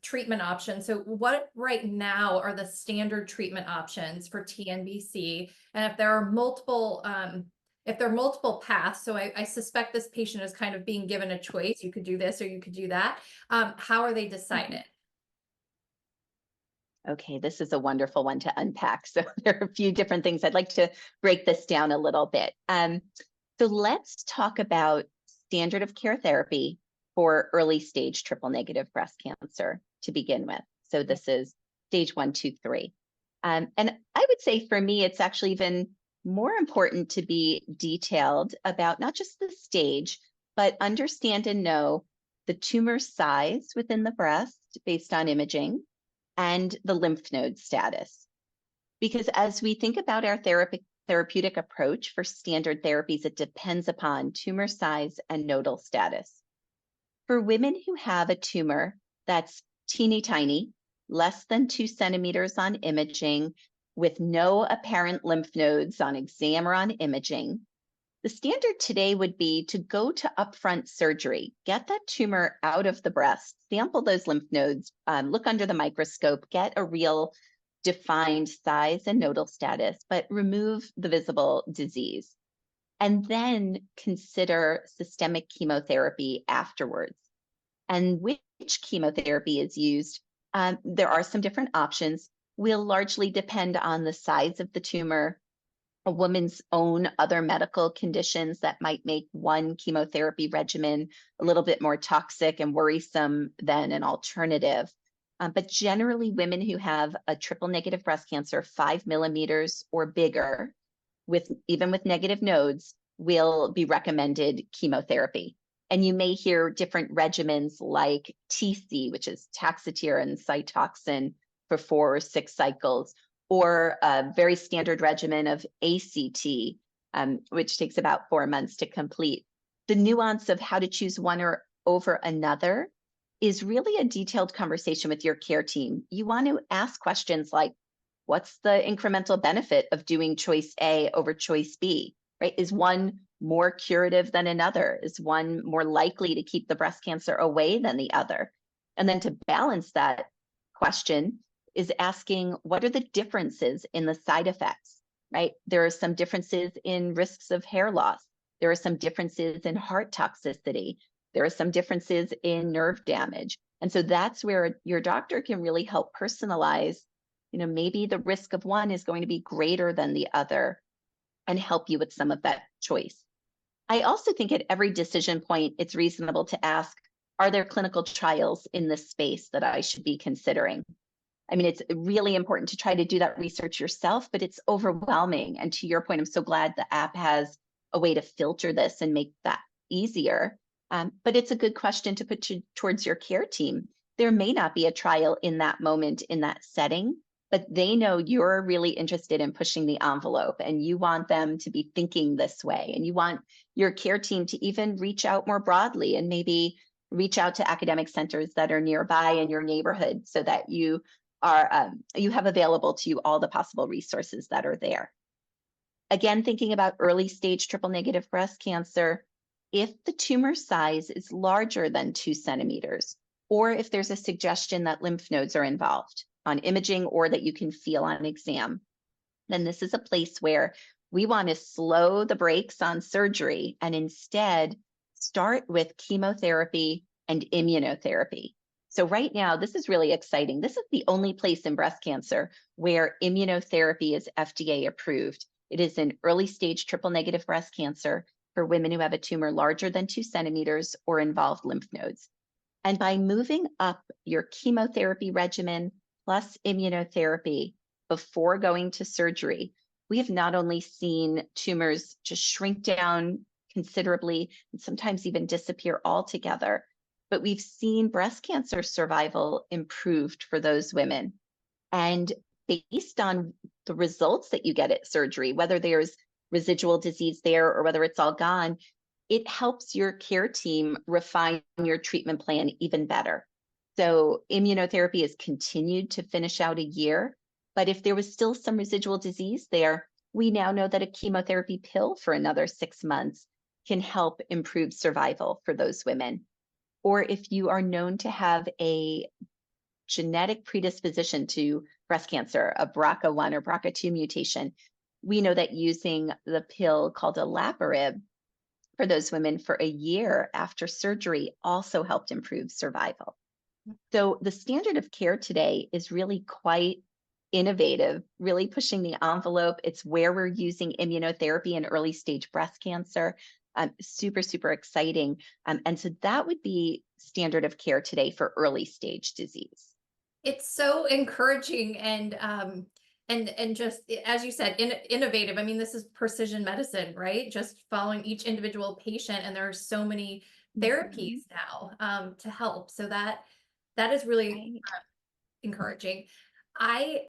treatment options. So what right now are the standard treatment options for TNBC? And if there are multiple paths, so I suspect this patient is kind of being given a choice. You could do this or you could do that. How are they decided? Okay, this is a wonderful one to unpack. So there are a few different things. I'd like to break this down a little bit. So let's talk about standard of care therapy for early stage triple negative breast cancer to begin with. So this is stage 1, 2, 3. And I would say for me, it's actually even more important to be detailed about not just the stage, but understand and know the tumor size within the breast based on imaging and the lymph node status. Because as we think about our therapeutic approach for standard therapies, it depends upon tumor size and nodal status. For women who have a tumor that's teeny tiny, less than 2 centimeters on imaging, with no apparent lymph nodes on exam or on imaging, the standard today would be to go to upfront surgery, get that tumor out of the breast, sample those lymph nodes, look under the microscope, get a real defined size and nodal status, but remove the visible disease. And then consider systemic chemotherapy afterwards. And which chemotherapy is used, there are some different options. Will largely depend on the size of the tumor, a woman's own other medical conditions that might make one chemotherapy regimen a little bit more toxic and worrisome than an alternative. But generally, women who have a triple negative breast cancer, 5 millimeters or bigger, even with negative nodes, will be recommended chemotherapy. And you may hear different regimens like TC, which is Taxotere and Cytoxan for 4 or 6 cycles, or a very standard regimen of ACT, which takes about 4 months to complete. The nuance of how to choose one or over another is really a detailed conversation with your care team. You want to ask questions like, what's the incremental benefit of doing choice A over choice B, right? Is one more curative than another? Is one more likely to keep the breast cancer away than the other? And then to balance that question is asking, what are the differences in the side effects, right? There are some differences in risks of hair loss. There are some differences in heart toxicity. There are some differences in nerve damage. And so that's where your doctor can really help personalize, maybe the risk of one is going to be greater than the other and help you with some of that choice. I also think at every decision point, it's reasonable to ask, are there clinical trials in this space that I should be considering? I mean, it's really important to try to do that research yourself, but it's overwhelming. And to your point, I'm so glad the app has a way to filter this and make that easier. But it's a good question to put towards your care team. There may not be a trial in that moment, in that setting, but they know you're really interested in pushing the envelope and you want them to be thinking this way. And you want your care team to even reach out more broadly and maybe reach out to academic centers that are nearby in your neighborhood so that you have available to you all the possible resources that are there. Again, thinking about early stage triple negative breast cancer, if the tumor size is larger than 2 centimeters, or if there's a suggestion that lymph nodes are involved on imaging or that you can feel on exam, then this is a place where we want to slow the brakes on surgery and instead start with chemotherapy and immunotherapy. So right now, this is really exciting. This is the only place in breast cancer where immunotherapy is FDA approved. It is in early stage triple negative breast cancer for women who have a tumor larger than 2 centimeters or involved lymph nodes. And by moving up your chemotherapy regimen plus immunotherapy before going to surgery, we have not only seen tumors just shrink down considerably and sometimes even disappear altogether, but we've seen breast cancer survival improved for those women. And based on the results that you get at surgery, whether there's residual disease there or whether it's all gone, it helps your care team refine your treatment plan even better. So immunotherapy is continued to finish out a year, but if there was still some residual disease there, we now know that a chemotherapy pill for another 6 months can help improve survival for those women. Or if you are known to have a genetic predisposition to breast cancer, a BRCA1 or BRCA2 mutation, we know that using the pill called olaparib for those women for a year after surgery also helped improve survival. So the standard of care today is really quite innovative, really pushing the envelope. It's where we're using immunotherapy in early stage breast cancer. Super, super exciting. And so that would be standard of care today for early stage disease. It's so encouraging and just as you said, innovative. I mean, this is precision medicine, right? Just following each individual patient, and there are so many therapies Mhm. now to help. So that is really Right. encouraging. I